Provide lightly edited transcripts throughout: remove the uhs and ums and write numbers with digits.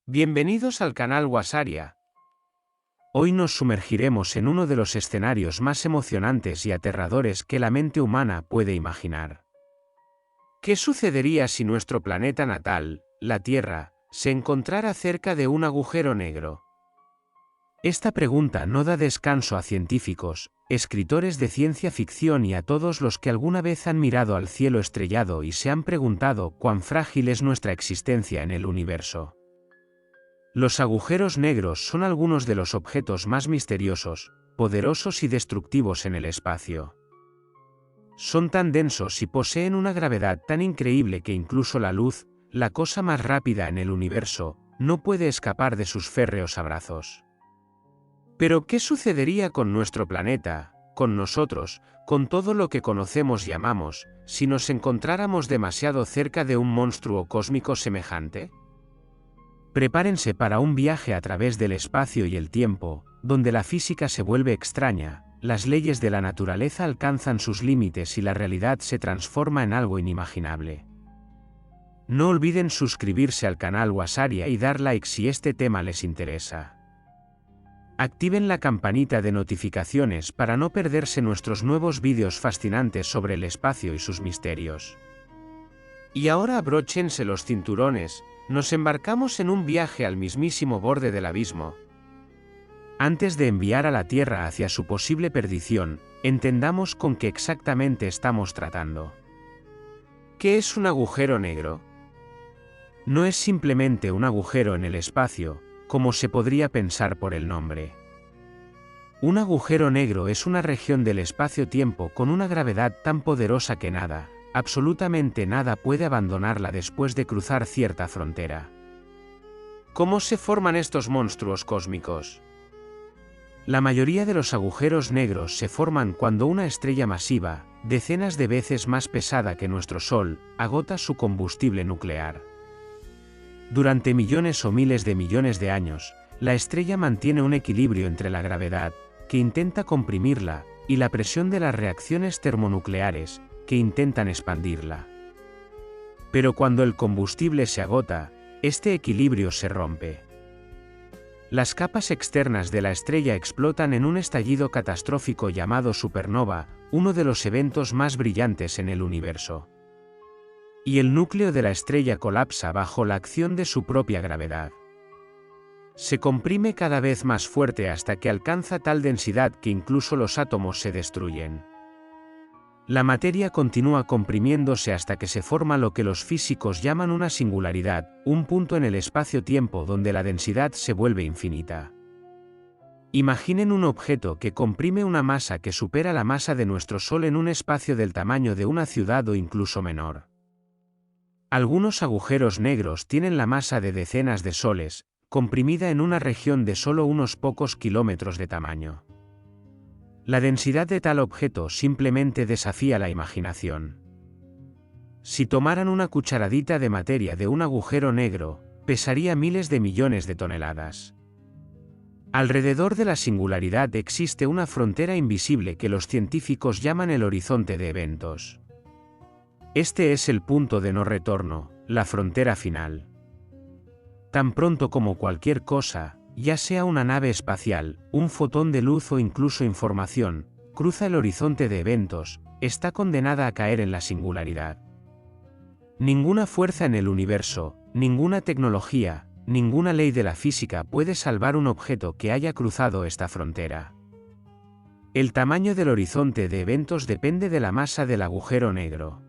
Bienvenidos al canal Wasaria. Hoy nos sumergiremos en uno de los escenarios más emocionantes y aterradores que la mente humana puede imaginar. ¿Qué sucedería si nuestro planeta natal, la Tierra, se encontrara cerca de un agujero negro? Esta pregunta no da descanso a científicos, escritores de ciencia ficción y a todos los que alguna vez han mirado al cielo estrellado y se han preguntado cuán frágil es nuestra existencia en el universo. Los agujeros negros son algunos de los objetos más misteriosos, poderosos y destructivos en el espacio. Son tan densos y poseen una gravedad tan increíble que incluso la luz, la cosa más rápida en el universo, no puede escapar de sus férreos abrazos. Pero ¿qué sucedería con nuestro planeta, con nosotros, con todo lo que conocemos y amamos, si nos encontráramos demasiado cerca de un monstruo cósmico semejante? Prepárense para un viaje a través del espacio y el tiempo, donde la física se vuelve extraña, las leyes de la naturaleza alcanzan sus límites y la realidad se transforma en algo inimaginable. No olviden suscribirse al canal Wasaria y dar like si este tema les interesa. Activen la campanita de notificaciones para no perderse nuestros nuevos vídeos fascinantes sobre el espacio y sus misterios. Y ahora abróchense los cinturones, nos embarcamos en un viaje al mismísimo borde del abismo. Antes de enviar a la Tierra hacia su posible perdición, entendamos con qué exactamente estamos tratando. ¿Qué es un agujero negro? No es simplemente un agujero en el espacio, como se podría pensar por el nombre. Un agujero negro es una región del espacio-tiempo con una gravedad tan poderosa que nada, absolutamente nada puede abandonarla después de cruzar cierta frontera. ¿Cómo se forman estos monstruos cósmicos? La mayoría de los agujeros negros se forman cuando una estrella masiva, decenas de veces más pesada que nuestro Sol, agota su combustible nuclear. Durante millones o miles de millones de años, la estrella mantiene un equilibrio entre la gravedad, que intenta comprimirla, y la presión de las reacciones termonucleares, que intentan expandirla. Pero cuando el combustible se agota, este equilibrio se rompe. Las capas externas de la estrella explotan en un estallido catastrófico llamado supernova, uno de los eventos más brillantes en el universo. Y el núcleo de la estrella colapsa bajo la acción de su propia gravedad. Se comprime cada vez más fuerte hasta que alcanza tal densidad que incluso los átomos se destruyen. La materia continúa comprimiéndose hasta que se forma lo que los físicos llaman una singularidad, un punto en el espacio-tiempo donde la densidad se vuelve infinita. Imaginen un objeto que comprime una masa que supera la masa de nuestro Sol en un espacio del tamaño de una ciudad o incluso menor. Algunos agujeros negros tienen la masa de decenas de soles, comprimida en una región de solo unos pocos kilómetros de tamaño. La densidad de tal objeto simplemente desafía la imaginación. Si tomaran una cucharadita de materia de un agujero negro, pesaría miles de millones de toneladas. Alrededor de la singularidad existe una frontera invisible que los científicos llaman el horizonte de eventos. Este es el punto de no retorno, la frontera final. Tan pronto como cualquier cosa, ya sea una nave espacial, un fotón de luz o incluso información, cruza el horizonte de eventos, está condenada a caer en la singularidad. Ninguna fuerza en el universo, ninguna tecnología, ninguna ley de la física puede salvar un objeto que haya cruzado esta frontera. El tamaño del horizonte de eventos depende de la masa del agujero negro.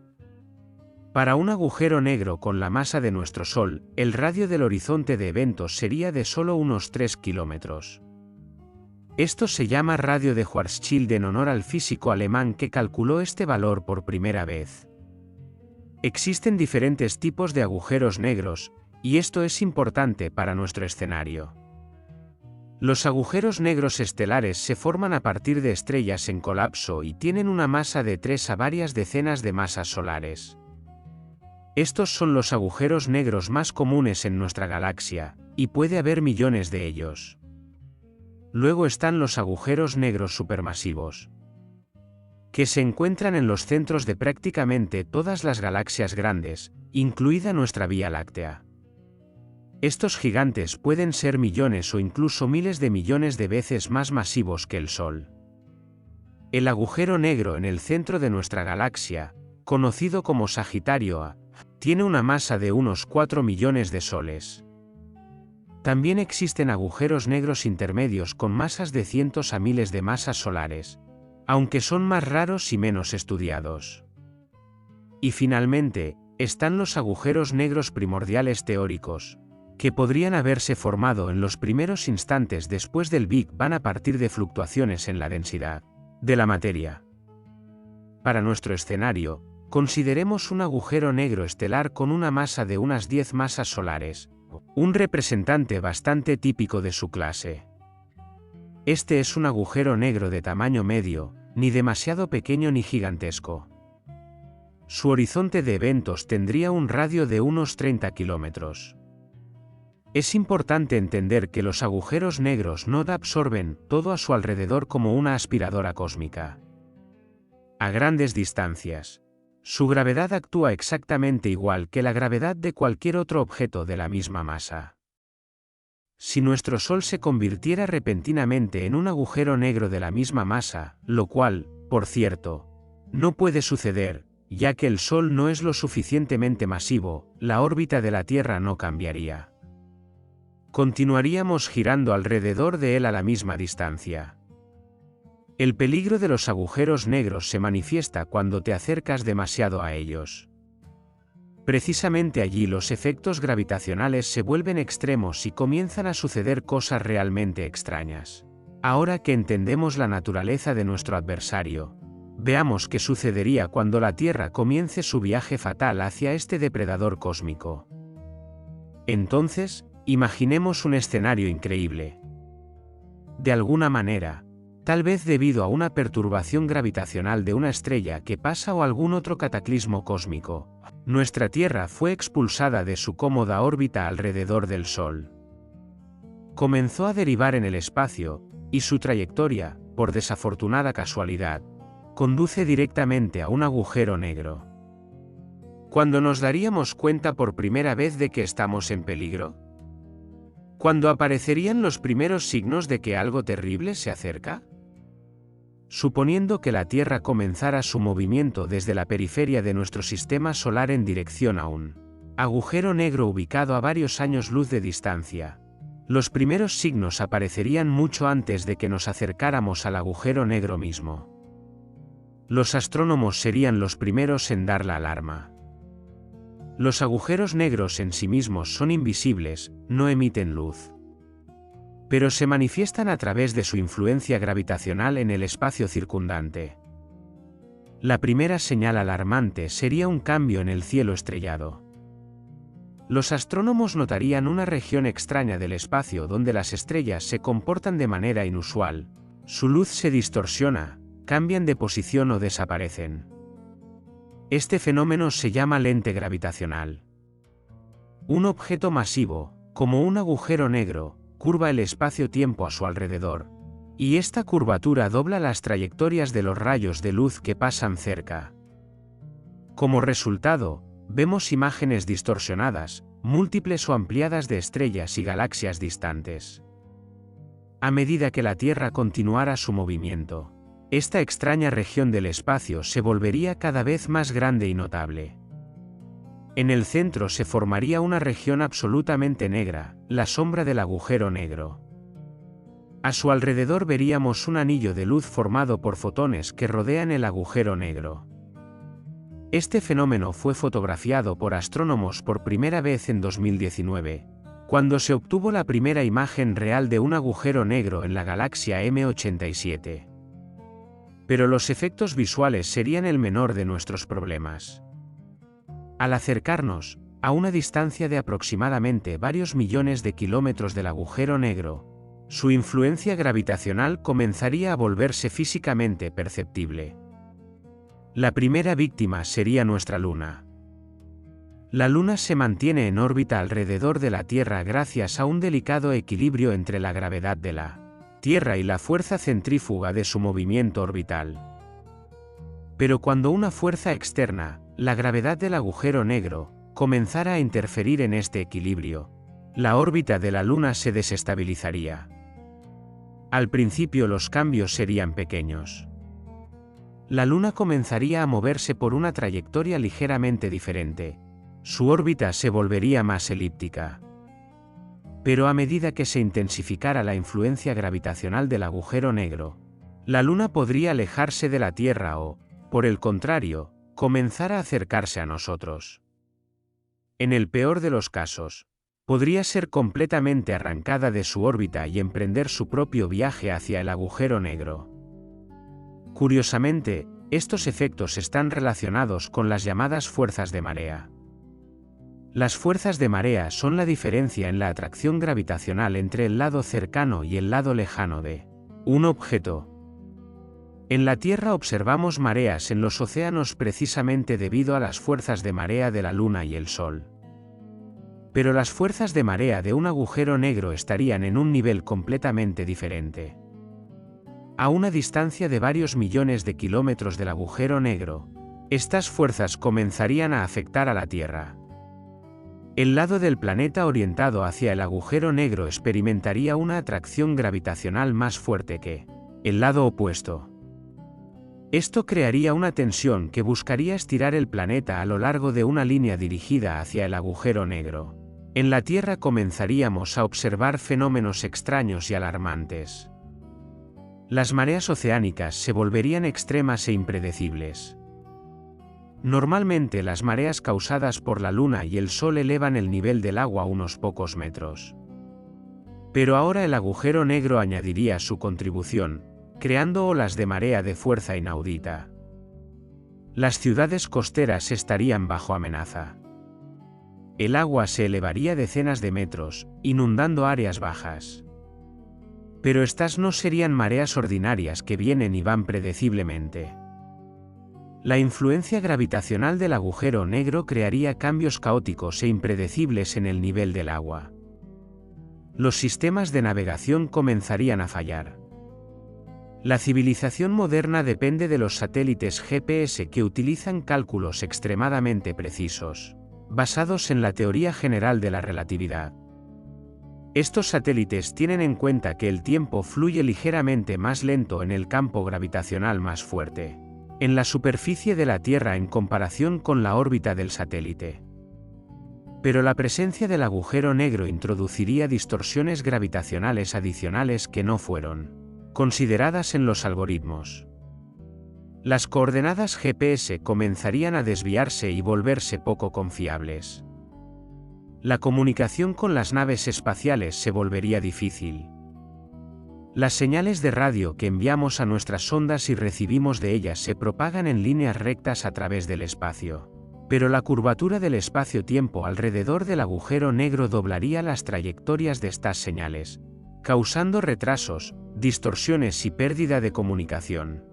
Para un agujero negro con la masa de nuestro Sol, el radio del horizonte de eventos sería de solo unos 3 kilómetros. Esto se llama radio de Schwarzschild en honor al físico alemán que calculó este valor por primera vez. Existen diferentes tipos de agujeros negros, y esto es importante para nuestro escenario. Los agujeros negros estelares se forman a partir de estrellas en colapso y tienen una masa de 3 a varias decenas de masas solares. Estos son los agujeros negros más comunes en nuestra galaxia, y puede haber millones de ellos. Luego están los agujeros negros supermasivos, que se encuentran en los centros de prácticamente todas las galaxias grandes, incluida nuestra Vía Láctea. Estos gigantes pueden ser millones o incluso miles de millones de veces más masivos que el Sol. El agujero negro en el centro de nuestra galaxia, conocido como Sagitario A, tiene una masa de unos 4 millones de soles. También existen agujeros negros intermedios con masas de cientos a miles de masas solares, aunque son más raros y menos estudiados. Y finalmente, están los agujeros negros primordiales teóricos, que podrían haberse formado en los primeros instantes después del Big Bang a partir de fluctuaciones en la densidad de la materia. Para nuestro escenario, consideremos un agujero negro estelar con una masa de unas 10 masas solares, un representante bastante típico de su clase. Este es un agujero negro de tamaño medio, ni demasiado pequeño ni gigantesco. Su horizonte de eventos tendría un radio de unos 30 kilómetros. Es importante entender que los agujeros negros no absorben todo a su alrededor como una aspiradora cósmica. A grandes distancias, su gravedad actúa exactamente igual que la gravedad de cualquier otro objeto de la misma masa. Si nuestro Sol se convirtiera repentinamente en un agujero negro de la misma masa, lo cual, por cierto, no puede suceder, ya que el Sol no es lo suficientemente masivo, la órbita de la Tierra no cambiaría. Continuaríamos girando alrededor de él a la misma distancia. El peligro de los agujeros negros se manifiesta cuando te acercas demasiado a ellos. Precisamente allí los efectos gravitacionales se vuelven extremos y comienzan a suceder cosas realmente extrañas. Ahora que entendemos la naturaleza de nuestro adversario, veamos qué sucedería cuando la Tierra comience su viaje fatal hacia este depredador cósmico. Entonces, imaginemos un escenario increíble. De alguna manera, tal vez debido a una perturbación gravitacional de una estrella que pasa o algún otro cataclismo cósmico, nuestra Tierra fue expulsada de su cómoda órbita alrededor del Sol. Comenzó a derivar en el espacio, y su trayectoria, por desafortunada casualidad, conduce directamente a un agujero negro. ¿Cuándo nos daríamos cuenta por primera vez de que estamos en peligro? ¿Cuándo aparecerían los primeros signos de que algo terrible se acerca? Suponiendo que la Tierra comenzara su movimiento desde la periferia de nuestro sistema solar en dirección a un agujero negro ubicado a varios años luz de distancia, los primeros signos aparecerían mucho antes de que nos acercáramos al agujero negro mismo. Los astrónomos serían los primeros en dar la alarma. Los agujeros negros en sí mismos son invisibles, no emiten luz. Pero se manifiestan a través de su influencia gravitacional en el espacio circundante. La primera señal alarmante sería un cambio en el cielo estrellado. Los astrónomos notarían una región extraña del espacio donde las estrellas se comportan de manera inusual, su luz se distorsiona, cambian de posición o desaparecen. Este fenómeno se llama lente gravitacional. Un objeto masivo, como un agujero negro, curva el espacio-tiempo a su alrededor, y esta curvatura dobla las trayectorias de los rayos de luz que pasan cerca. Como resultado, vemos imágenes distorsionadas, múltiples o ampliadas de estrellas y galaxias distantes. A medida que la Tierra continuara su movimiento, esta extraña región del espacio se volvería cada vez más grande y notable. En el centro se formaría una región absolutamente negra, la sombra del agujero negro. A su alrededor veríamos un anillo de luz formado por fotones que rodean el agujero negro. Este fenómeno fue fotografiado por astrónomos por primera vez en 2019, cuando se obtuvo la primera imagen real de un agujero negro en la galaxia M87. Pero los efectos visuales serían el menor de nuestros problemas. Al acercarnos, a una distancia de aproximadamente varios millones de kilómetros del agujero negro, su influencia gravitacional comenzaría a volverse físicamente perceptible. La primera víctima sería nuestra Luna. La Luna se mantiene en órbita alrededor de la Tierra gracias a un delicado equilibrio entre la gravedad de la Tierra y la fuerza centrífuga de su movimiento orbital. Pero cuando una fuerza externa, la gravedad del agujero negro, comenzara a interferir en este equilibrio, La órbita de la Luna se desestabilizaría. Al principio los cambios serían pequeños. La Luna comenzaría a moverse por una trayectoria ligeramente diferente. Su órbita se volvería más elíptica. Pero a medida que se intensificara la influencia gravitacional del agujero negro, la Luna podría alejarse de la Tierra o, por el contrario, comenzar a acercarse a nosotros. En el peor de los casos, podría ser completamente arrancada de su órbita y emprender su propio viaje hacia el agujero negro. Curiosamente, estos efectos están relacionados con las llamadas fuerzas de marea. Las fuerzas de marea son la diferencia en la atracción gravitacional entre el lado cercano y el lado lejano de un objeto. En la Tierra observamos mareas en los océanos precisamente debido a las fuerzas de marea de la Luna y el Sol. Pero las fuerzas de marea de un agujero negro estarían en un nivel completamente diferente. A una distancia de varios millones de kilómetros del agujero negro, estas fuerzas comenzarían a afectar a la Tierra. El lado del planeta orientado hacia el agujero negro experimentaría una atracción gravitacional más fuerte que el lado opuesto. Esto crearía una tensión que buscaría estirar el planeta a lo largo de una línea dirigida hacia el agujero negro. En la Tierra comenzaríamos a observar fenómenos extraños y alarmantes. Las mareas oceánicas se volverían extremas e impredecibles. Normalmente las mareas causadas por la Luna y el Sol elevan el nivel del agua unos pocos metros. Pero ahora el agujero negro añadiría su contribución, creando olas de marea de fuerza inaudita. Las ciudades costeras estarían bajo amenaza. El agua se elevaría decenas de metros, inundando áreas bajas. Pero estas no serían mareas ordinarias que vienen y van predeciblemente. La influencia gravitacional del agujero negro crearía cambios caóticos e impredecibles en el nivel del agua. Los sistemas de navegación comenzarían a fallar. La civilización moderna depende de los satélites GPS que utilizan cálculos extremadamente precisos, basados en la teoría general de la relatividad. Estos satélites tienen en cuenta que el tiempo fluye ligeramente más lento en el campo gravitacional más fuerte, en la superficie de la Tierra en comparación con la órbita del satélite. Pero la presencia del agujero negro introduciría distorsiones gravitacionales adicionales que no fueron consideradas en los algoritmos. Las coordenadas GPS comenzarían a desviarse y volverse poco confiables. La comunicación con las naves espaciales se volvería difícil. Las señales de radio que enviamos a nuestras sondas y recibimos de ellas se propagan en líneas rectas a través del espacio. Pero la curvatura del espacio-tiempo alrededor del agujero negro doblaría las trayectorias de estas señales, causando retrasos, distorsiones y pérdida de comunicación.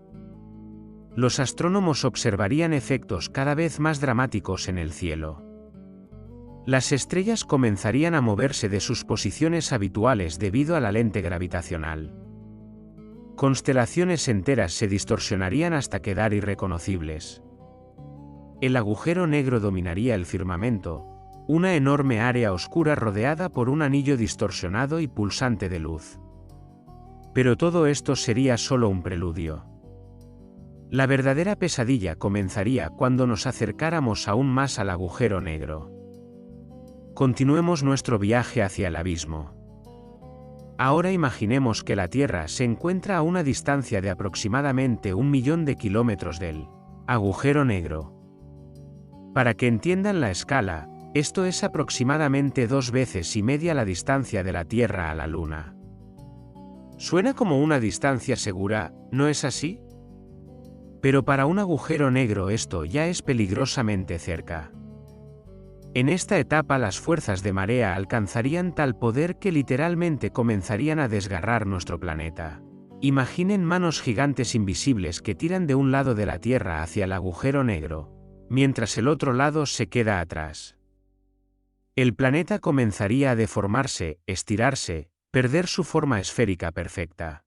Los astrónomos observarían efectos cada vez más dramáticos en el cielo. Las estrellas comenzarían a moverse de sus posiciones habituales debido a la lente gravitacional. Constelaciones enteras se distorsionarían hasta quedar irreconocibles. El agujero negro dominaría el firmamento, una enorme área oscura rodeada por un anillo distorsionado y pulsante de luz. Pero todo esto sería solo un preludio. La verdadera pesadilla comenzaría cuando nos acercáramos aún más al agujero negro. Continuemos nuestro viaje hacia el abismo. Ahora imaginemos que la Tierra se encuentra a una distancia de aproximadamente 1 millón de kilómetros del agujero negro. Para que entiendan la escala, esto es aproximadamente 2,5 veces la distancia de la Tierra a la Luna. Suena como una distancia segura, ¿no es así? Pero para un agujero negro esto ya es peligrosamente cerca. En esta etapa las fuerzas de marea alcanzarían tal poder que literalmente comenzarían a desgarrar nuestro planeta. Imaginen manos gigantes invisibles que tiran de un lado de la Tierra hacia el agujero negro, mientras el otro lado se queda atrás. El planeta comenzaría a deformarse, estirarse, perder su forma esférica perfecta.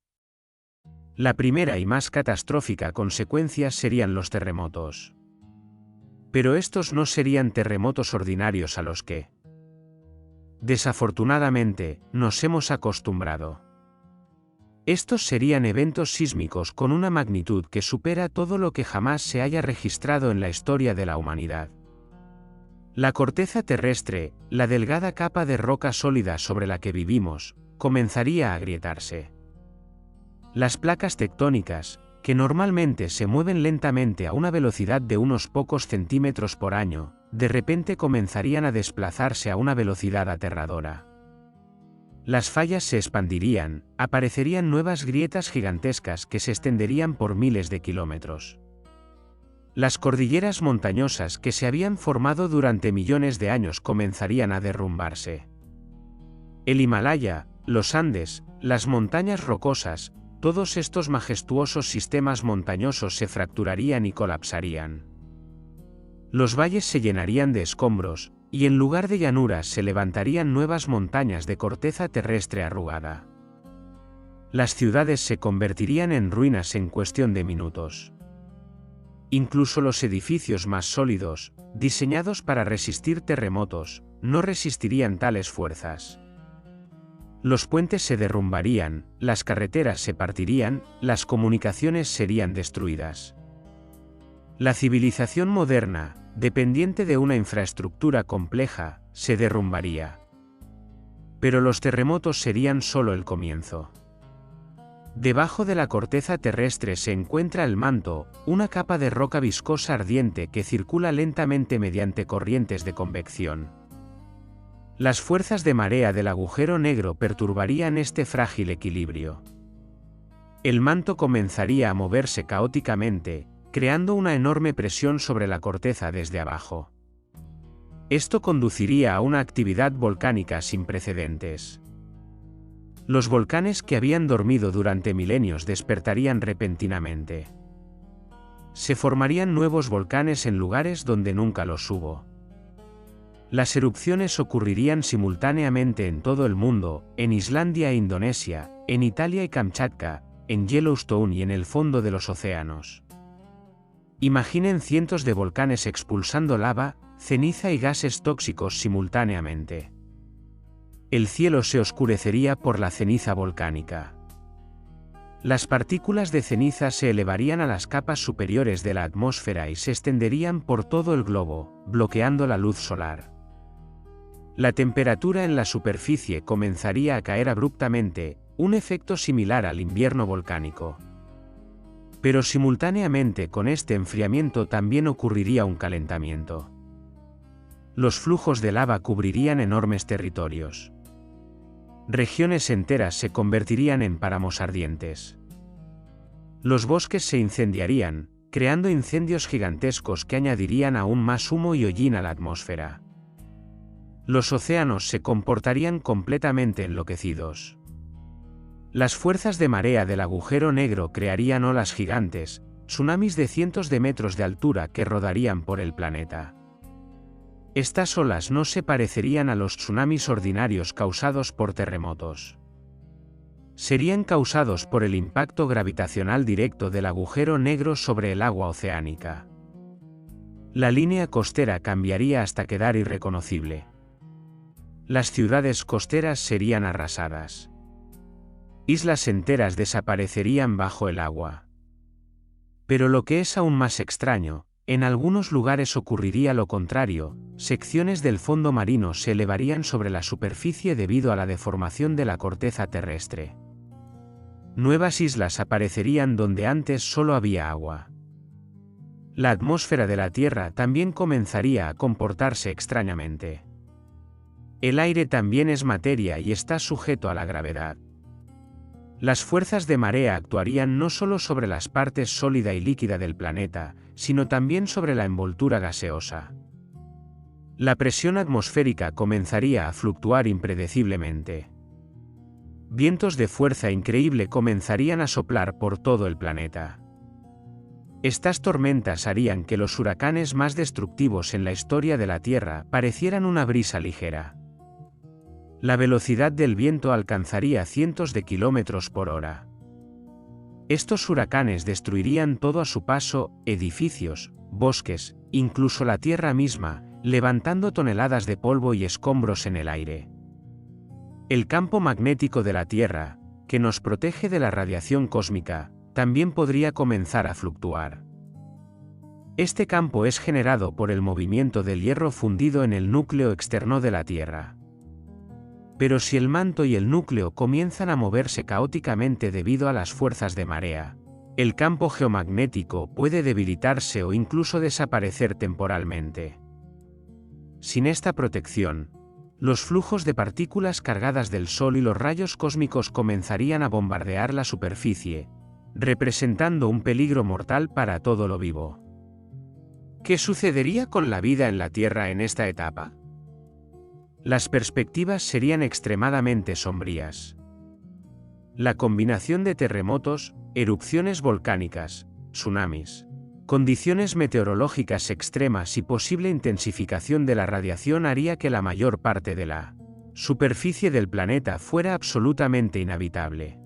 La primera y más catastrófica consecuencia serían los terremotos. Pero estos no serían terremotos ordinarios a los que Desafortunadamente, nos hemos acostumbrado. Estos serían eventos sísmicos con una magnitud que supera todo lo que jamás se haya registrado en la historia de la humanidad. La corteza terrestre, la delgada capa de roca sólida sobre la que vivimos, comenzaría a agrietarse. Las placas tectónicas, que normalmente se mueven lentamente a una velocidad de unos pocos centímetros por año, de repente comenzarían a desplazarse a una velocidad aterradora. Las fallas se expandirían, aparecerían nuevas grietas gigantescas que se extenderían por miles de kilómetros. Las cordilleras montañosas que se habían formado durante millones de años comenzarían a derrumbarse. El Himalaya, los Andes, las montañas rocosas, todos estos majestuosos sistemas montañosos se fracturarían y colapsarían. Los valles se llenarían de escombros, y en lugar de llanuras se levantarían nuevas montañas de corteza terrestre arrugada. Las ciudades se convertirían en ruinas en cuestión de minutos. Incluso los edificios más sólidos, diseñados para resistir terremotos, no resistirían tales fuerzas. Los puentes se derrumbarían, las carreteras se partirían, las comunicaciones serían destruidas. La civilización moderna, dependiente de una infraestructura compleja, se derrumbaría. Pero los terremotos serían solo el comienzo. Debajo de la corteza terrestre se encuentra el manto, una capa de roca viscosa ardiente que circula lentamente mediante corrientes de convección. Las fuerzas de marea del agujero negro perturbarían este frágil equilibrio. El manto comenzaría a moverse caóticamente, creando una enorme presión sobre la corteza desde abajo. Esto conduciría a una actividad volcánica sin precedentes. Los volcanes que habían dormido durante milenios despertarían repentinamente. Se formarían nuevos volcanes en lugares donde nunca los hubo. Las erupciones ocurrirían simultáneamente en todo el mundo, en Islandia e Indonesia, en Italia y Kamchatka, en Yellowstone y en el fondo de los océanos. Imaginen cientos de volcanes expulsando lava, ceniza y gases tóxicos simultáneamente. El cielo se oscurecería por la ceniza volcánica. Las partículas de ceniza se elevarían a las capas superiores de la atmósfera y se extenderían por todo el globo, bloqueando la luz solar. La temperatura en la superficie comenzaría a caer abruptamente, un efecto similar al invierno volcánico. Pero simultáneamente con este enfriamiento también ocurriría un calentamiento. Los flujos de lava cubrirían enormes territorios. Regiones enteras se convertirían en páramos ardientes. Los bosques se incendiarían, creando incendios gigantescos que añadirían aún más humo y hollín a la atmósfera. Los océanos se comportarían completamente enloquecidos. Las fuerzas de marea del agujero negro crearían olas gigantes, tsunamis de cientos de metros de altura que rodarían por el planeta. Estas olas no se parecerían a los tsunamis ordinarios causados por terremotos. Serían causados por el impacto gravitacional directo del agujero negro sobre el agua oceánica. La línea costera cambiaría hasta quedar irreconocible. Las ciudades costeras serían arrasadas. Islas enteras desaparecerían bajo el agua. Pero lo que es aún más extraño, en algunos lugares ocurriría lo contrario, secciones del fondo marino se elevarían sobre la superficie debido a la deformación de la corteza terrestre. Nuevas islas aparecerían donde antes solo había agua. La atmósfera de la Tierra también comenzaría a comportarse extrañamente. El aire también es materia y está sujeto a la gravedad. Las fuerzas de marea actuarían no solo sobre las partes sólida y líquida del planeta, sino también sobre la envoltura gaseosa. La presión atmosférica comenzaría a fluctuar impredeciblemente. Vientos de fuerza increíble comenzarían a soplar por todo el planeta. Estas tormentas harían que los huracanes más destructivos en la historia de la Tierra parecieran una brisa ligera. La velocidad del viento alcanzaría cientos de kilómetros por hora. Estos huracanes destruirían todo a su paso, edificios, bosques, incluso la Tierra misma, levantando toneladas de polvo y escombros en el aire. El campo magnético de la Tierra, que nos protege de la radiación cósmica, también podría comenzar a fluctuar. Este campo es generado por el movimiento del hierro fundido en el núcleo externo de la Tierra. Pero si el manto y el núcleo comienzan a moverse caóticamente debido a las fuerzas de marea, el campo geomagnético puede debilitarse o incluso desaparecer temporalmente. Sin esta protección, los flujos de partículas cargadas del Sol y los rayos cósmicos comenzarían a bombardear la superficie, representando un peligro mortal para todo lo vivo. ¿Qué sucedería con la vida en la Tierra en esta etapa? Las perspectivas serían extremadamente sombrías. La combinación de terremotos, erupciones volcánicas, tsunamis, condiciones meteorológicas extremas y posible intensificación de la radiación haría que la mayor parte de la superficie del planeta fuera absolutamente inhabitable.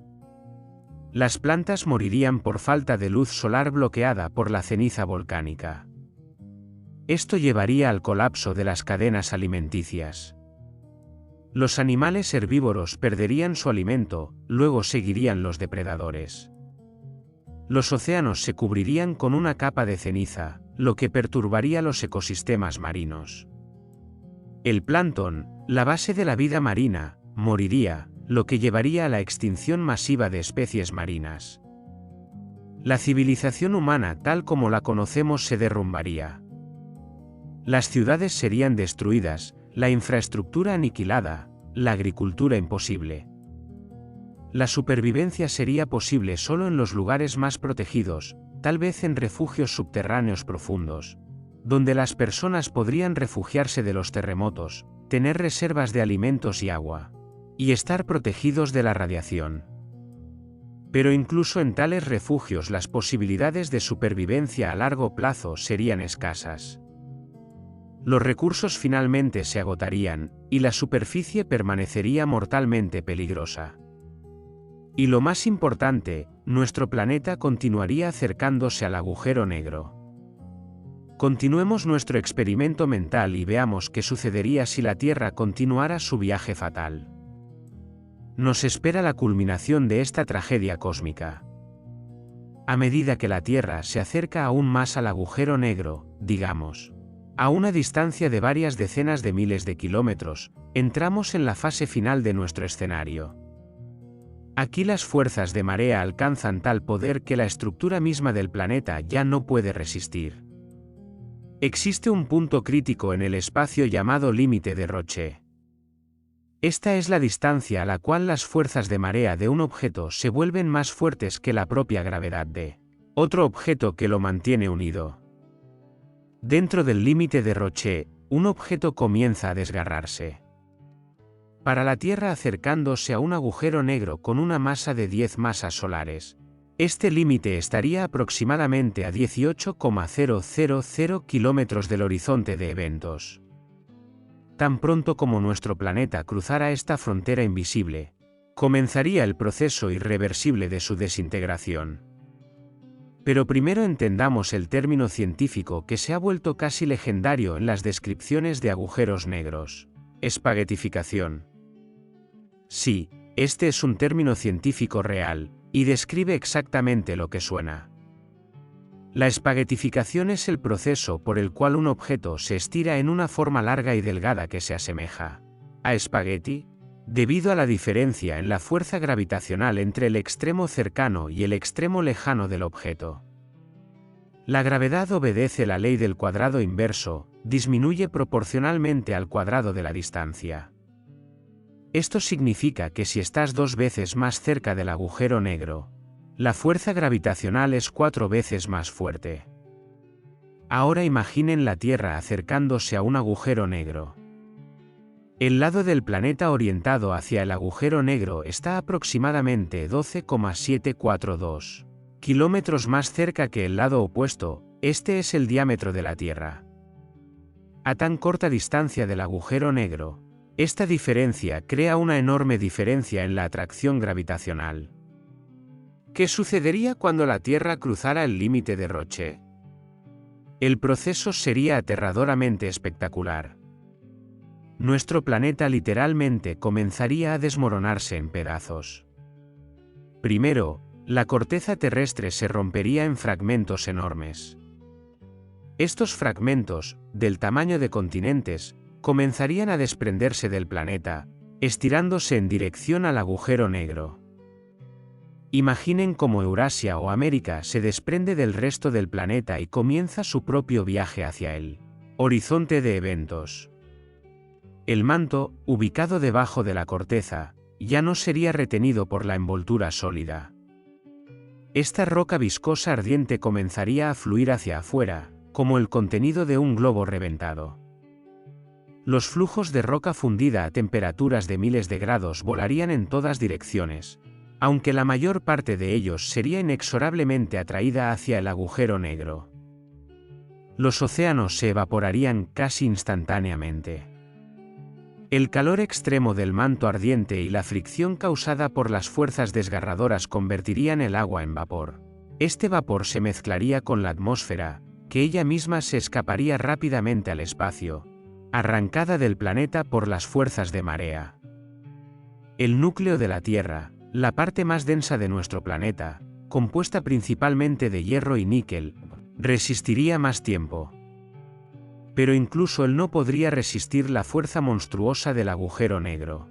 Las plantas morirían por falta de luz solar bloqueada por la ceniza volcánica. Esto llevaría al colapso de las cadenas alimenticias. Los animales herbívoros perderían su alimento, luego seguirían los depredadores. Los océanos se cubrirían con una capa de ceniza, lo que perturbaría los ecosistemas marinos. El plancton, la base de la vida marina, moriría, lo que llevaría a la extinción masiva de especies marinas. La civilización humana tal como la conocemos se derrumbaría. Las ciudades serían destruidas, la infraestructura aniquilada, la agricultura imposible. La supervivencia sería posible solo en los lugares más protegidos, tal vez en refugios subterráneos profundos, donde las personas podrían refugiarse de los terremotos, tener reservas de alimentos y agua, y estar protegidos de la radiación. Pero incluso en tales refugios las posibilidades de supervivencia a largo plazo serían escasas. Los recursos finalmente se agotarían, y la superficie permanecería mortalmente peligrosa. Y lo más importante, nuestro planeta continuaría acercándose al agujero negro. Continuemos nuestro experimento mental y veamos qué sucedería si la Tierra continuara su viaje fatal. Nos espera la culminación de esta tragedia cósmica. A medida que la Tierra se acerca aún más al agujero negro, digamos, a una distancia de varias decenas de miles de kilómetros, entramos en la fase final de nuestro escenario. Aquí las fuerzas de marea alcanzan tal poder que la estructura misma del planeta ya no puede resistir. Existe un punto crítico en el espacio llamado límite de Roche. Esta es la distancia a la cual las fuerzas de marea de un objeto se vuelven más fuertes que la propia gravedad de otro objeto que lo mantiene unido. Dentro del límite de Roche, un objeto comienza a desgarrarse. Para la Tierra acercándose a un agujero negro con una masa de 10 masas solares, este límite estaría aproximadamente a 18,000 kilómetros del horizonte de eventos. Tan pronto como nuestro planeta cruzara esta frontera invisible, comenzaría el proceso irreversible de su desintegración. Pero primero entendamos el término científico que se ha vuelto casi legendario en las descripciones de agujeros negros: espaguetificación. Sí, este es un término científico real, y describe exactamente lo que suena. La espaguetificación es el proceso por el cual un objeto se estira en una forma larga y delgada que se asemeja a espagueti, debido a la diferencia en la fuerza gravitacional entre el extremo cercano y el extremo lejano del objeto. La gravedad obedece la ley del cuadrado inverso, disminuye proporcionalmente al cuadrado de la distancia. Esto significa que si estás 2 veces más cerca del agujero negro, la fuerza gravitacional es 4 veces más fuerte. Ahora imaginen la Tierra acercándose a un agujero negro. El lado del planeta orientado hacia el agujero negro está aproximadamente 12,742 kilómetros más cerca que el lado opuesto. Este es el diámetro de la Tierra. A tan corta distancia del agujero negro, esta diferencia crea una enorme diferencia en la atracción gravitacional. ¿Qué sucedería cuando la Tierra cruzara el límite de Roche? El proceso sería aterradoramente espectacular. nuestro planeta literalmente comenzaría a desmoronarse en pedazos. Primero, la corteza terrestre se rompería en fragmentos enormes. Estos fragmentos, del tamaño de continentes, comenzarían a desprenderse del planeta, estirándose en dirección al agujero negro. Imaginen cómo Eurasia o América se desprende del resto del planeta y comienza su propio viaje hacia el horizonte de eventos. El manto, ubicado debajo de la corteza, ya no sería retenido por la envoltura sólida. Esta roca viscosa ardiente comenzaría a fluir hacia afuera, como el contenido de un globo reventado. Los flujos de roca fundida a temperaturas de miles de grados volarían en todas direcciones, aunque la mayor parte de ellos sería inexorablemente atraída hacia el agujero negro. Los océanos se evaporarían casi instantáneamente. El calor extremo del manto ardiente y la fricción causada por las fuerzas desgarradoras convertirían el agua en vapor. Este vapor se mezclaría con la atmósfera, que ella misma se escaparía rápidamente al espacio, arrancada del planeta por las fuerzas de marea. El núcleo de la Tierra, la parte más densa de nuestro planeta, compuesta principalmente de hierro y níquel, resistiría más tiempo. Pero incluso él no podría resistir la fuerza monstruosa del agujero negro.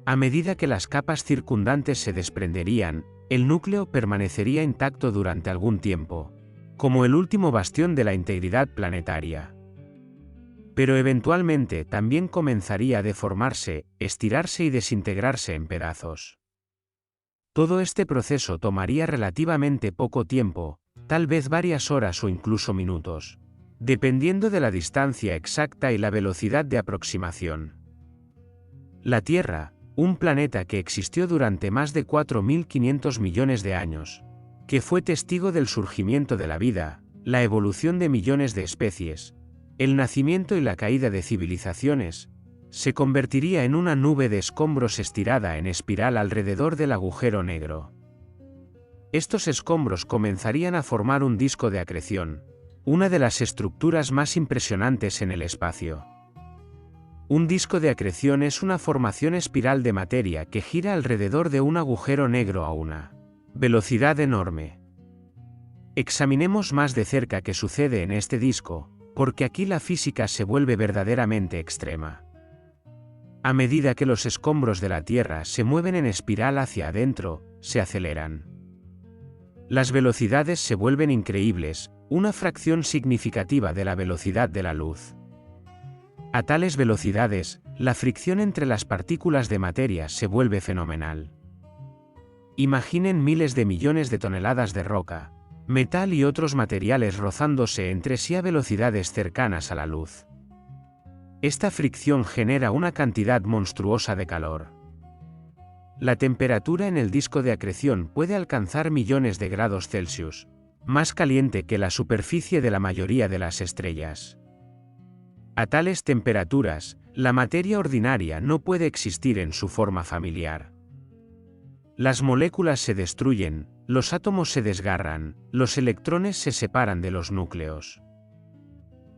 A medida que las capas circundantes se desprenderían, el núcleo permanecería intacto durante algún tiempo, como el último bastión de la integridad planetaria. Pero eventualmente también comenzaría a deformarse, estirarse y desintegrarse en pedazos. Todo este proceso tomaría relativamente poco tiempo, tal vez varias horas o incluso minutos, dependiendo de la distancia exacta y la velocidad de aproximación. La Tierra, un planeta que existió durante más de 4.500 millones de años, que fue testigo del surgimiento de la vida, la evolución de millones de especies, el nacimiento y la caída de civilizaciones, se convertiría en una nube de escombros estirada en espiral alrededor del agujero negro. Estos escombros comenzarían a formar un disco de acreción, una de las estructuras más impresionantes en el espacio. Un disco de acreción es una formación espiral de materia que gira alrededor de un agujero negro a una velocidad enorme. Examinemos más de cerca qué sucede en este disco, porque aquí la física se vuelve verdaderamente extrema. A medida que los escombros de la Tierra se mueven en espiral hacia adentro, se aceleran. Las velocidades se vuelven increíbles, una fracción significativa de la velocidad de la luz. A tales velocidades, la fricción entre las partículas de materia se vuelve fenomenal. Imaginen miles de millones de toneladas de roca, metal y otros materiales rozándose entre sí a velocidades cercanas a la luz. Esta fricción genera una cantidad monstruosa de calor. La temperatura en el disco de acreción puede alcanzar millones de grados Celsius, más caliente que la superficie de la mayoría de las estrellas. A tales temperaturas, la materia ordinaria no puede existir en su forma familiar. Las moléculas se destruyen, los átomos se desgarran, los electrones se separan de los núcleos.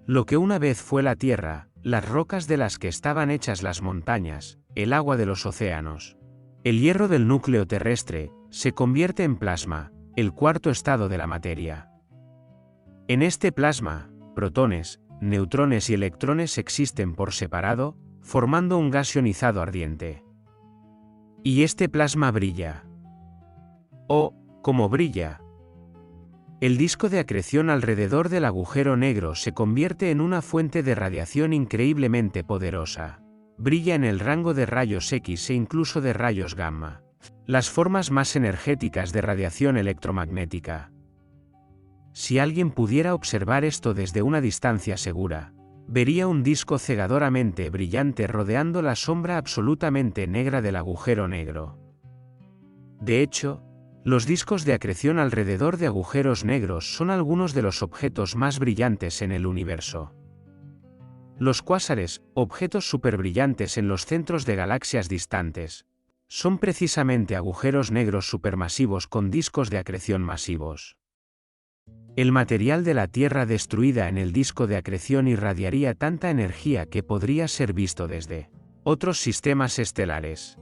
Lo que una vez fue la Tierra, las rocas de las que estaban hechas las montañas, el agua de los océanos, el hierro del núcleo terrestre, se convierte en plasma, el cuarto estado de la materia. En este plasma, protones, neutrones y electrones existen por separado, formando un gas ionizado ardiente. Y este plasma brilla. Oh, cómo brilla. El disco de acreción alrededor del agujero negro se convierte en una fuente de radiación increíblemente poderosa. Brilla en el rango de rayos X e incluso de rayos gamma, las formas más energéticas de radiación electromagnética. Si alguien pudiera observar esto desde una distancia segura, vería un disco cegadoramente brillante rodeando la sombra absolutamente negra del agujero negro. De hecho, los discos de acreción alrededor de agujeros negros son algunos de los objetos más brillantes en el universo. Los cuásares, objetos superbrillantes en los centros de galaxias distantes, son precisamente agujeros negros supermasivos con discos de acreción masivos. El material de la Tierra destruida en el disco de acreción irradiaría tanta energía que podría ser visto desde otros sistemas estelares.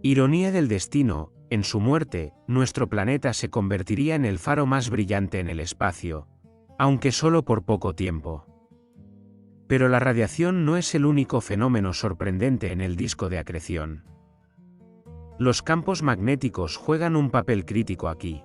Ironía del destino, en su muerte, nuestro planeta se convertiría en el faro más brillante en el espacio, aunque solo por poco tiempo. Pero la radiación no es el único fenómeno sorprendente en el disco de acreción. Los campos magnéticos juegan un papel crítico aquí.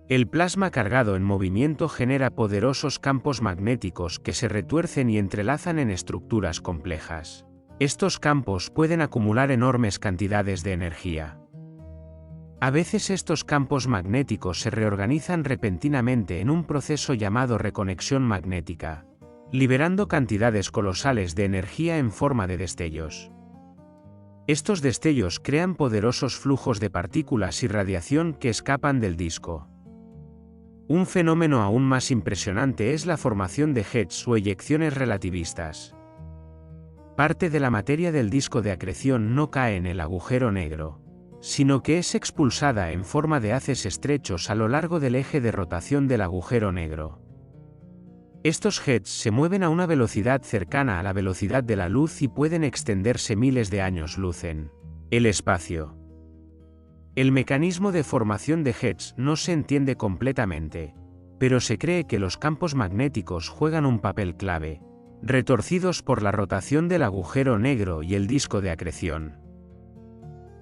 El plasma cargado en movimiento genera poderosos campos magnéticos que se retuercen y entrelazan en estructuras complejas. Estos campos pueden acumular enormes cantidades de energía. A veces estos campos magnéticos se reorganizan repentinamente en un proceso llamado reconexión magnética, liberando cantidades colosales de energía en forma de destellos. Estos destellos crean poderosos flujos de partículas y radiación que escapan del disco. Un fenómeno aún más impresionante es la formación de jets o eyecciones relativistas. Parte de la materia del disco de acreción no cae en el agujero negro, sino que es expulsada en forma de haces estrechos a lo largo del eje de rotación del agujero negro. Estos jets se mueven a una velocidad cercana a la velocidad de la luz y pueden extenderse miles de años luz en el espacio. El mecanismo de formación de jets no se entiende completamente, pero se cree que los campos magnéticos juegan un papel clave, retorcidos por la rotación del agujero negro y el disco de acreción.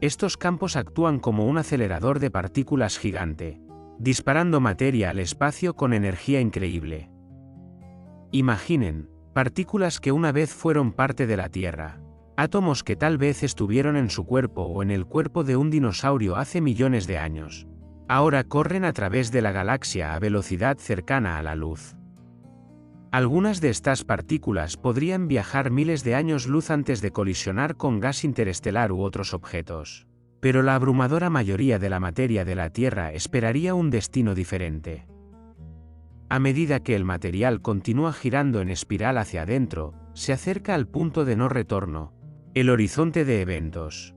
Estos campos actúan como un acelerador de partículas gigante, disparando materia al espacio con energía increíble. Imaginen, partículas que una vez fueron parte de la Tierra. Átomos que tal vez estuvieron en su cuerpo o en el cuerpo de un dinosaurio hace millones de años. Ahora corren a través de la galaxia a velocidad cercana a la luz. Algunas de estas partículas podrían viajar miles de años luz antes de colisionar con gas interestelar u otros objetos. Pero la abrumadora mayoría de la materia de la Tierra esperaría un destino diferente. A medida que el material continúa girando en espiral hacia adentro, se acerca al punto de no retorno, el horizonte de eventos.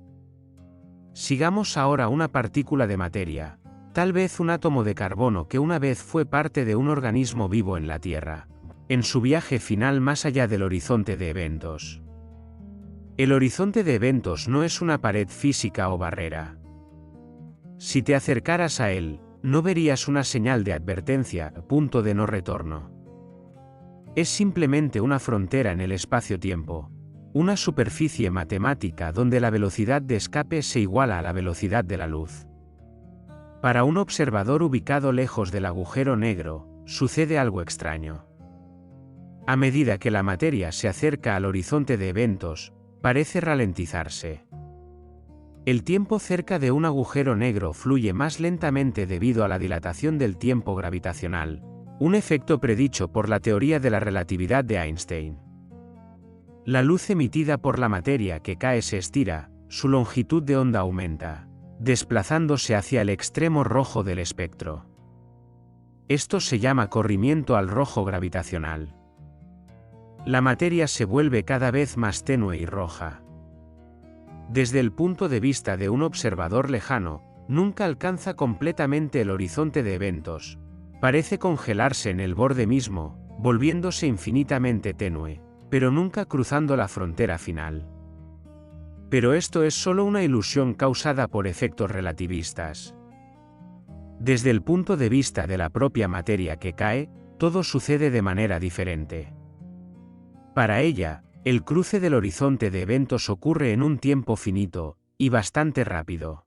Sigamos ahora una partícula de materia, tal vez un átomo de carbono que una vez fue parte de un organismo vivo en la Tierra, en su viaje final más allá del horizonte de eventos. El horizonte de eventos no es una pared física o barrera. Si te acercaras a él, no verías una señal de advertencia, punto de no retorno. Es simplemente una frontera en el espacio-tiempo, una superficie matemática donde la velocidad de escape se iguala a la velocidad de la luz. Para un observador ubicado lejos del agujero negro, sucede algo extraño. A medida que la materia se acerca al horizonte de eventos, parece ralentizarse. El tiempo cerca de un agujero negro fluye más lentamente debido a la dilatación del tiempo gravitacional, un efecto predicho por la teoría de la relatividad de Einstein. La luz emitida por la materia que cae se estira, su longitud de onda aumenta, desplazándose hacia el extremo rojo del espectro. Esto se llama corrimiento al rojo gravitacional. La materia se vuelve cada vez más tenue y roja. Desde el punto de vista de un observador lejano, nunca alcanza completamente el horizonte de eventos. Parece congelarse en el borde mismo, volviéndose infinitamente tenue, pero nunca cruzando la frontera final. Pero esto es solo una ilusión causada por efectos relativistas. Desde el punto de vista de la propia materia que cae, todo sucede de manera diferente. Para ella, el cruce del horizonte de eventos ocurre en un tiempo finito, y bastante rápido.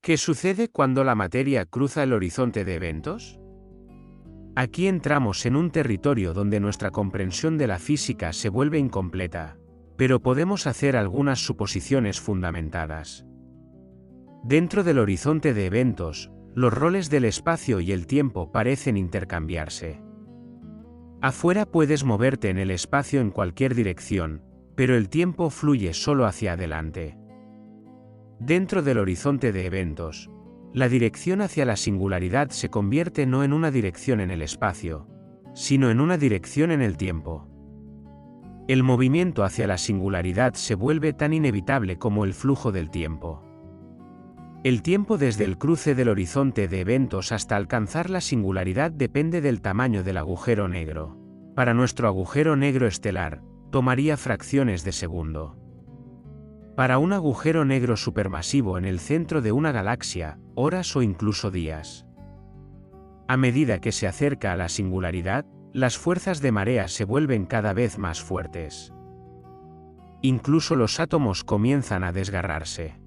¿Qué sucede cuando la materia cruza el horizonte de eventos? Aquí entramos en un territorio donde nuestra comprensión de la física se vuelve incompleta, pero podemos hacer algunas suposiciones fundamentadas. Dentro del horizonte de eventos, los roles del espacio y el tiempo parecen intercambiarse. Afuera puedes moverte en el espacio en cualquier dirección, pero el tiempo fluye solo hacia adelante. Dentro del horizonte de eventos, la dirección hacia la singularidad se convierte no en una dirección en el espacio, sino en una dirección en el tiempo. El movimiento hacia la singularidad se vuelve tan inevitable como el flujo del tiempo. El tiempo desde el cruce del horizonte de eventos hasta alcanzar la singularidad depende del tamaño del agujero negro. Para nuestro agujero negro estelar, tomaría fracciones de segundo. Para un agujero negro supermasivo en el centro de una galaxia, horas o incluso días. A medida que se acerca a la singularidad, las fuerzas de marea se vuelven cada vez más fuertes. Incluso los átomos comienzan a desgarrarse.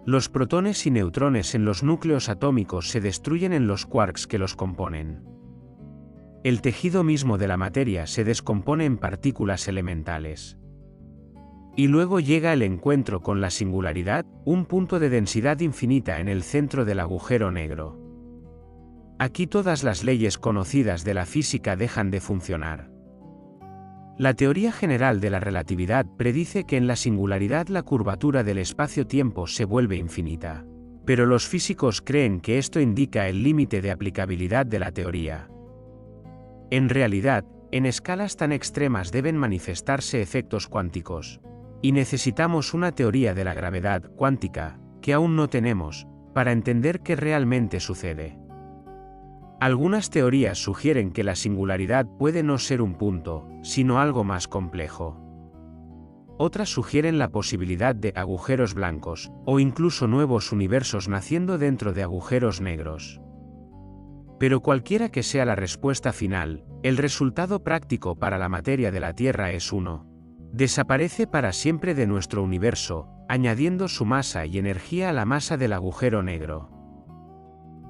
Los protones y neutrones en los núcleos atómicos se destruyen en los quarks que los componen. El tejido mismo de la materia se descompone en partículas elementales. Y luego llega el encuentro con la singularidad, un punto de densidad infinita en el centro del agujero negro. Aquí todas las leyes conocidas de la física dejan de funcionar. La teoría general de la relatividad predice que en la singularidad la curvatura del espacio-tiempo se vuelve infinita. Pero los físicos creen que esto indica el límite de aplicabilidad de la teoría. En realidad, en escalas tan extremas deben manifestarse efectos cuánticos. Y necesitamos una teoría de la gravedad cuántica, que aún no tenemos, para entender qué realmente sucede. Algunas teorías sugieren que la singularidad puede no ser un punto, sino algo más complejo. Otras sugieren la posibilidad de agujeros blancos, o incluso nuevos universos naciendo dentro de agujeros negros. Pero cualquiera que sea la respuesta final, el resultado práctico para la materia de la Tierra es uno. Desaparece para siempre de nuestro universo, añadiendo su masa y energía a la masa del agujero negro.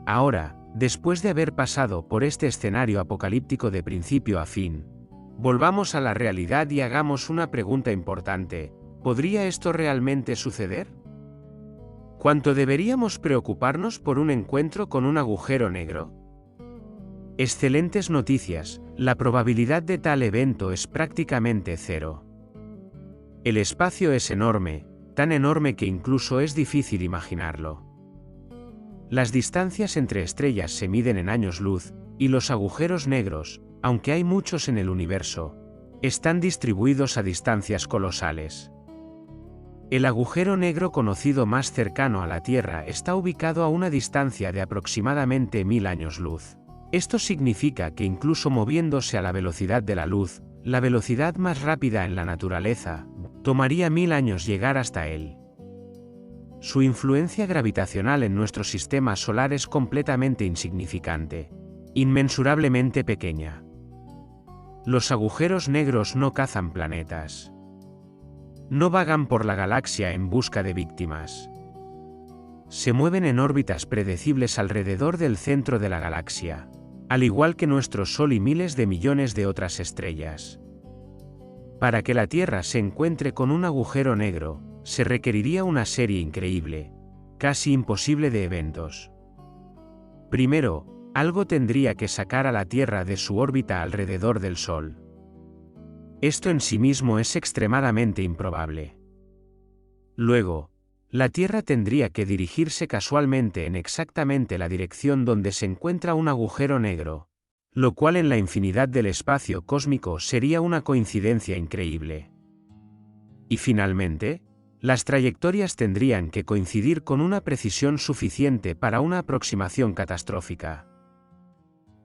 Ahora, después de haber pasado por este escenario apocalíptico de principio a fin, volvamos a la realidad y hagamos una pregunta importante: ¿podría esto realmente suceder? ¿Cuánto deberíamos preocuparnos por un encuentro con un agujero negro? Excelentes noticias, la probabilidad de tal evento es prácticamente cero. El espacio es enorme, tan enorme que incluso es difícil imaginarlo. Las distancias entre estrellas se miden en años luz, y los agujeros negros, aunque hay muchos en el universo, están distribuidos a distancias colosales. El agujero negro conocido más cercano a la Tierra está ubicado a una distancia de aproximadamente 1000 años luz. Esto significa que incluso moviéndose a la velocidad de la luz, la velocidad más rápida en la naturaleza, tomaría 1000 años llegar hasta él. Su influencia gravitacional en nuestro sistema solar es completamente insignificante, inmensurablemente pequeña. Los agujeros negros no cazan planetas. No vagan por la galaxia en busca de víctimas. Se mueven en órbitas predecibles alrededor del centro de la galaxia, al igual que nuestro Sol y miles de millones de otras estrellas. Para que la Tierra se encuentre con un agujero negro, se requeriría una serie increíble, casi imposible de eventos. Primero, algo tendría que sacar a la Tierra de su órbita alrededor del Sol. Esto en sí mismo es extremadamente improbable. Luego, la Tierra tendría que dirigirse casualmente en exactamente la dirección donde se encuentra un agujero negro, lo cual en la infinidad del espacio cósmico sería una coincidencia increíble. Y finalmente, las trayectorias tendrían que coincidir con una precisión suficiente para una aproximación catastrófica.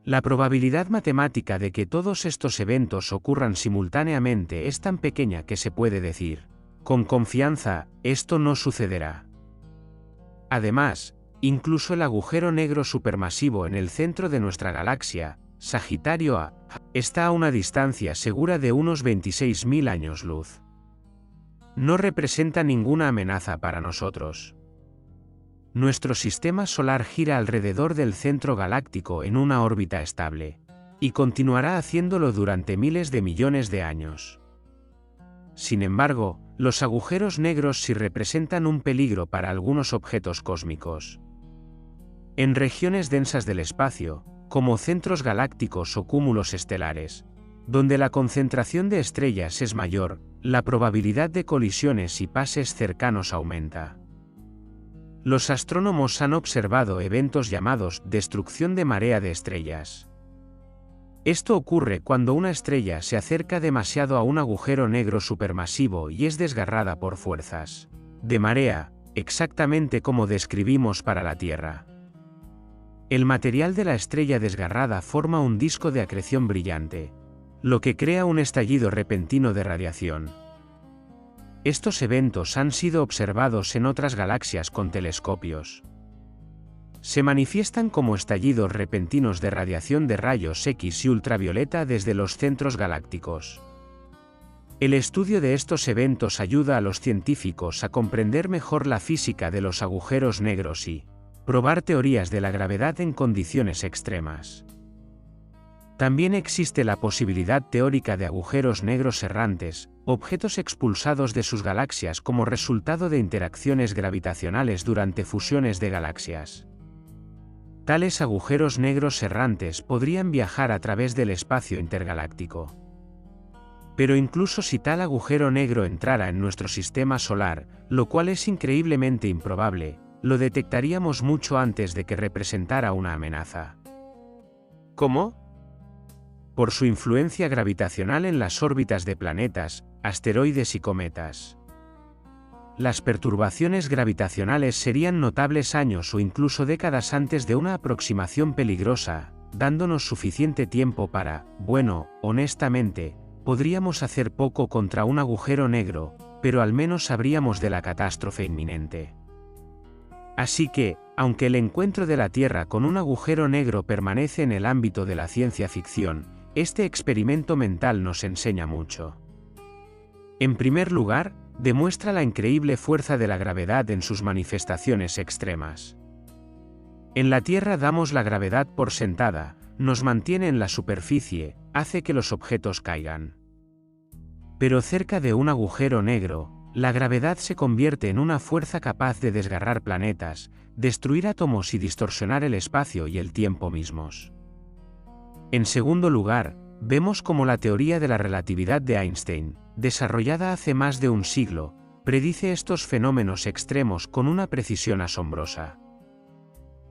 La probabilidad matemática de que todos estos eventos ocurran simultáneamente es tan pequeña que se puede decir, con confianza, esto no sucederá. Además, incluso el agujero negro supermasivo en el centro de nuestra galaxia, Sagitario A, está a una distancia segura de unos 26.000 años luz. No representa ninguna amenaza para nosotros. Nuestro sistema solar gira alrededor del centro galáctico en una órbita estable, y continuará haciéndolo durante miles de millones de años. Sin embargo, los agujeros negros sí representan un peligro para algunos objetos cósmicos. En regiones densas del espacio, como centros galácticos o cúmulos estelares, donde la concentración de estrellas es mayor, la probabilidad de colisiones y pases cercanos aumenta. Los astrónomos han observado eventos llamados destrucción de marea de estrellas. Esto ocurre cuando una estrella se acerca demasiado a un agujero negro supermasivo y es desgarrada por fuerzas de marea, exactamente como describimos para la Tierra. El material de la estrella desgarrada forma un disco de acreción brillante, lo que crea un estallido repentino de radiación. Estos eventos han sido observados en otras galaxias con telescopios. Se manifiestan como estallidos repentinos de radiación de rayos X y ultravioleta desde los centros galácticos. El estudio de estos eventos ayuda a los científicos a comprender mejor la física de los agujeros negros y probar teorías de la gravedad en condiciones extremas. También existe la posibilidad teórica de agujeros negros errantes, objetos expulsados de sus galaxias como resultado de interacciones gravitacionales durante fusiones de galaxias. Tales agujeros negros errantes podrían viajar a través del espacio intergaláctico. Pero incluso si tal agujero negro entrara en nuestro sistema solar, lo cual es increíblemente improbable, lo detectaríamos mucho antes de que representara una amenaza. ¿Cómo? Por su influencia gravitacional en las órbitas de planetas, asteroides y cometas. Las perturbaciones gravitacionales serían notables años o incluso décadas antes de una aproximación peligrosa, dándonos suficiente tiempo para, bueno, honestamente, podríamos hacer poco contra un agujero negro, pero al menos sabríamos de la catástrofe inminente. Así que, aunque el encuentro de la Tierra con un agujero negro permanece en el ámbito de la ciencia ficción, este experimento mental nos enseña mucho. En primer lugar, demuestra la increíble fuerza de la gravedad en sus manifestaciones extremas. En la Tierra damos la gravedad por sentada, nos mantiene en la superficie, hace que los objetos caigan. Pero cerca de un agujero negro, la gravedad se convierte en una fuerza capaz de desgarrar planetas, destruir átomos y distorsionar el espacio y el tiempo mismos. En segundo lugar, vemos cómo la teoría de la relatividad de Einstein, desarrollada hace más de un siglo, predice estos fenómenos extremos con una precisión asombrosa.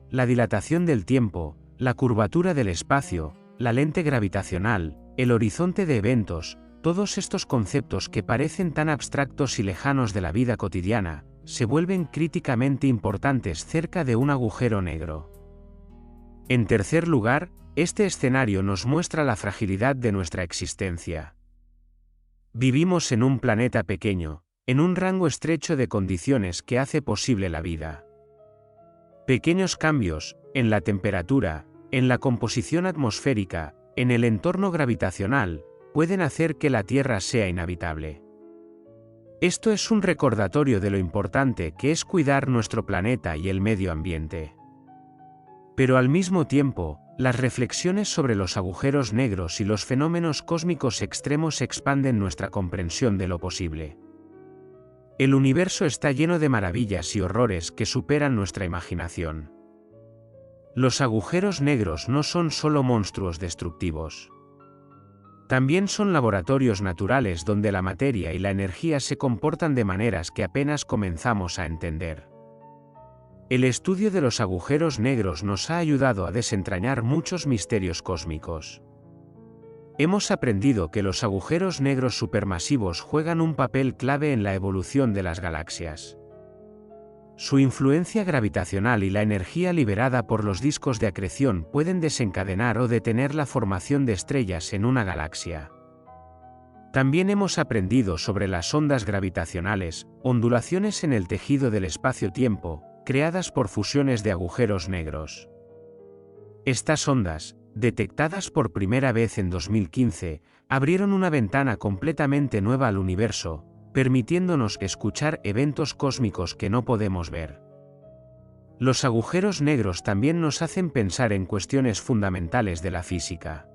La dilatación del tiempo, la curvatura del espacio, la lente gravitacional, el horizonte de eventos, todos estos conceptos que parecen tan abstractos y lejanos de la vida cotidiana, se vuelven críticamente importantes cerca de un agujero negro. En tercer lugar, este escenario nos muestra la fragilidad de nuestra existencia. Vivimos en un planeta pequeño, en un rango estrecho de condiciones que hace posible la vida. Pequeños cambios, en la temperatura, en la composición atmosférica, en el entorno gravitacional, pueden hacer que la Tierra sea inhabitable. Esto es un recordatorio de lo importante que es cuidar nuestro planeta y el medio ambiente. Pero al mismo tiempo, las reflexiones sobre los agujeros negros y los fenómenos cósmicos extremos expanden nuestra comprensión de lo posible. El universo está lleno de maravillas y horrores que superan nuestra imaginación. Los agujeros negros no son solo monstruos destructivos. También son laboratorios naturales donde la materia y la energía se comportan de maneras que apenas comenzamos a entender. El estudio de los agujeros negros nos ha ayudado a desentrañar muchos misterios cósmicos. Hemos aprendido que los agujeros negros supermasivos juegan un papel clave en la evolución de las galaxias. Su influencia gravitacional y la energía liberada por los discos de acreción pueden desencadenar o detener la formación de estrellas en una galaxia. También hemos aprendido sobre las ondas gravitacionales, ondulaciones en el tejido del espacio-tiempo, creadas por fusiones de agujeros negros. Estas ondas, detectadas por primera vez en 2015, abrieron una ventana completamente nueva al universo, permitiéndonos escuchar eventos cósmicos que no podemos ver. Los agujeros negros también nos hacen pensar en cuestiones fundamentales de la física.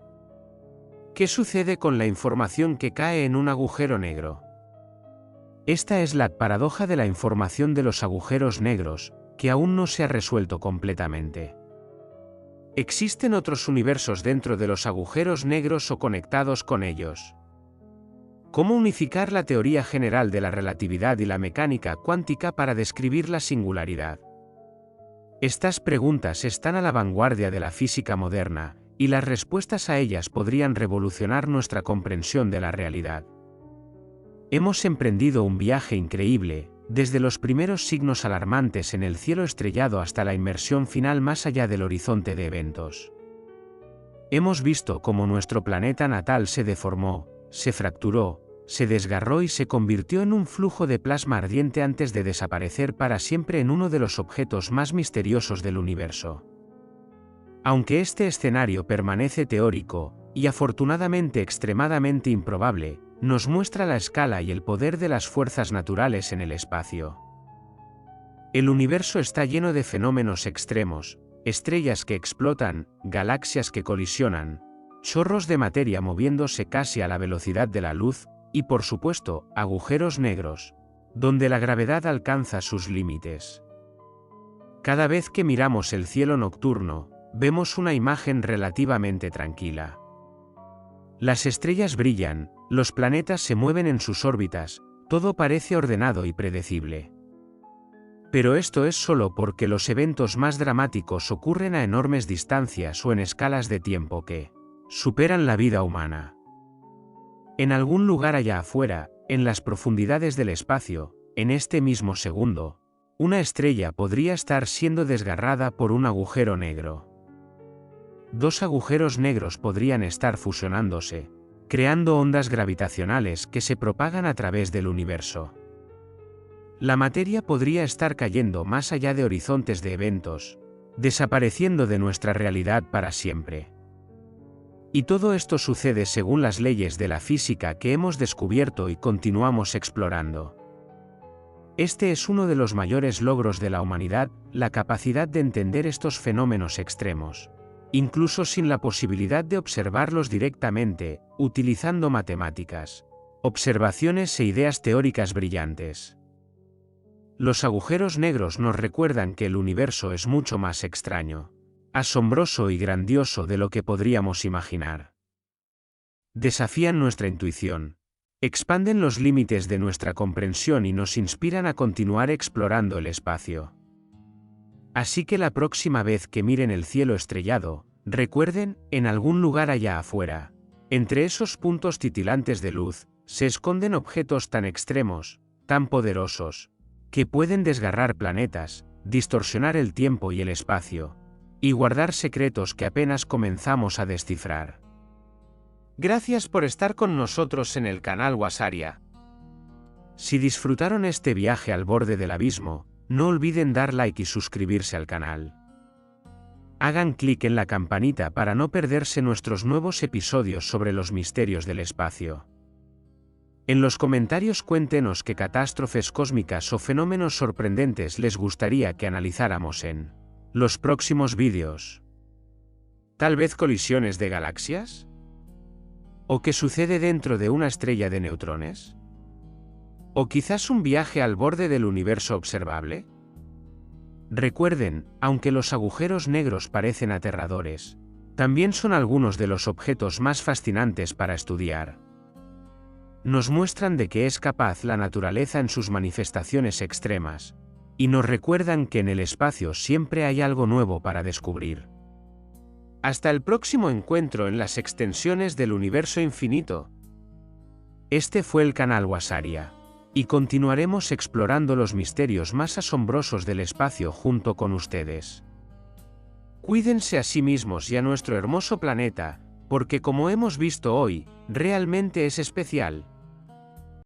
¿Qué sucede con la información que cae en un agujero negro? Esta es la paradoja de la información de los agujeros negros, que aún no se ha resuelto completamente. ¿Existen otros universos dentro de los agujeros negros o conectados con ellos? ¿Cómo unificar la teoría general de la relatividad y la mecánica cuántica para describir la singularidad? Estas preguntas están a la vanguardia de la física moderna, y las respuestas a ellas podrían revolucionar nuestra comprensión de la realidad. Hemos emprendido un viaje increíble, desde los primeros signos alarmantes en el cielo estrellado hasta la inmersión final más allá del horizonte de eventos. Hemos visto cómo nuestro planeta natal se deformó, se fracturó, se desgarró y se convirtió en un flujo de plasma ardiente antes de desaparecer para siempre en uno de los objetos más misteriosos del universo. Aunque este escenario permanece teórico, y afortunadamente extremadamente improbable, nos muestra la escala y el poder de las fuerzas naturales en el espacio. El universo está lleno de fenómenos extremos, estrellas que explotan, galaxias que colisionan, chorros de materia moviéndose casi a la velocidad de la luz, y por supuesto, agujeros negros, donde la gravedad alcanza sus límites. Cada vez que miramos el cielo nocturno, vemos una imagen relativamente tranquila. Las estrellas brillan, los planetas se mueven en sus órbitas, todo parece ordenado y predecible. Pero esto es solo porque los eventos más dramáticos ocurren a enormes distancias o en escalas de tiempo que superan la vida humana. En algún lugar allá afuera, en las profundidades del espacio, en este mismo segundo, una estrella podría estar siendo desgarrada por un agujero negro. Dos agujeros negros podrían estar fusionándose, creando ondas gravitacionales que se propagan a través del universo. La materia podría estar cayendo más allá de horizontes de eventos, desapareciendo de nuestra realidad para siempre. Y todo esto sucede según las leyes de la física que hemos descubierto y continuamos explorando. Este es uno de los mayores logros de la humanidad, la capacidad de entender estos fenómenos extremos, incluso sin la posibilidad de observarlos directamente, utilizando matemáticas, observaciones e ideas teóricas brillantes. Los agujeros negros nos recuerdan que el universo es mucho más extraño, asombroso y grandioso de lo que podríamos imaginar. Desafían nuestra intuición, expanden los límites de nuestra comprensión y nos inspiran a continuar explorando el espacio. Así que la próxima vez que miren el cielo estrellado, recuerden, en algún lugar allá afuera, entre esos puntos titilantes de luz, se esconden objetos tan extremos, tan poderosos, que pueden desgarrar planetas, distorsionar el tiempo y el espacio, y guardar secretos que apenas comenzamos a descifrar. Gracias por estar con nosotros en el canal Wasaria. Si disfrutaron este viaje al borde del abismo, no olviden dar like y suscribirse al canal. Hagan clic en la campanita para no perderse nuestros nuevos episodios sobre los misterios del espacio. En los comentarios cuéntenos qué catástrofes cósmicas o fenómenos sorprendentes les gustaría que analizáramos en los próximos vídeos. ¿Tal vez colisiones de galaxias? ¿O qué sucede dentro de una estrella de neutrones? ¿O quizás un viaje al borde del universo observable? Recuerden, aunque los agujeros negros parecen aterradores, también son algunos de los objetos más fascinantes para estudiar. Nos muestran de qué es capaz la naturaleza en sus manifestaciones extremas, y nos recuerdan que en el espacio siempre hay algo nuevo para descubrir. Hasta el próximo encuentro en las extensiones del universo infinito. Este fue el canal Wasaria, y continuaremos explorando los misterios más asombrosos del espacio junto con ustedes. Cuídense a sí mismos y a nuestro hermoso planeta, porque como hemos visto hoy, realmente es especial.